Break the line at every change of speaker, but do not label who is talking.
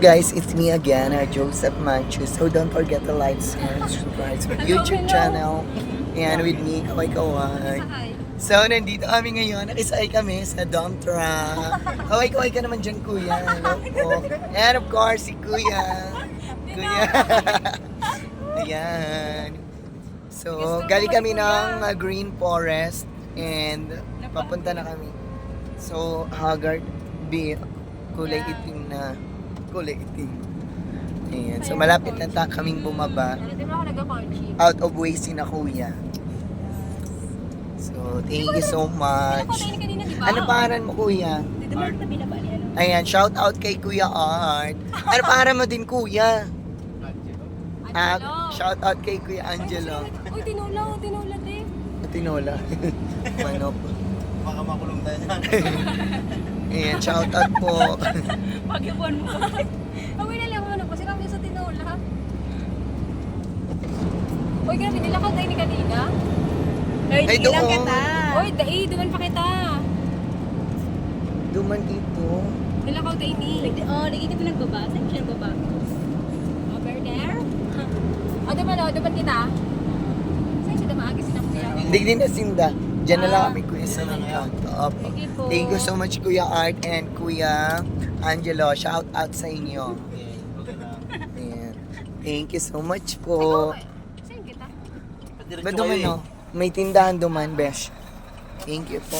Guys, it's me again, Joseph Manchu. So don't forget to like, share, and subscribe to my YouTube channel. And with me, Kaway Kaway. So, nandito kami ngayon. Nakisay kami sa dump truck. Kaway-kaway ka naman dyan, kuya. Hello po. And of course, si kuya. Kuya. Ayan. So, galing kami ng Green Forest. And papunta na kami. So, Haggard Beach. Kulay itim na. Kulay itim. Ayan. So, malapit na kaming bumaba. Out of way si na kuya. So, thank you so much. Ano pangalan mo, kuya? Ayan, shout out kay Kuya Art. Ano pangalan mo din, kuya? Shout out kay Kuya Angelo.
Uy, tinola din.
Tinola. Manok.
Baka makulong tayo dyan.
Ayan, shout out po.
Pag-ipuan mo. Away na lang ano, kasi kami sa tinola. Uy, grabe, nilakaw tayo ni kanina.
Ay, doon.
Uy, duman pa kita.
Duman dito.
Nilakaw tayo ni.
Nagiging pa nagbaba. Saan siya nagbaba?
Over there? Duman kita. Saan siya dumagis na kuya?
Hindi din nasinda. Diyan na lang kami, kuya, sa mga top.
Sige po.
Thank you so much, Kuya Art and Kuya Angelo. Shout out sa inyo. Ayan. Thank you so much po.
Saan kita?
Ba duman, no? May tindahan duman, besh. Thank you po.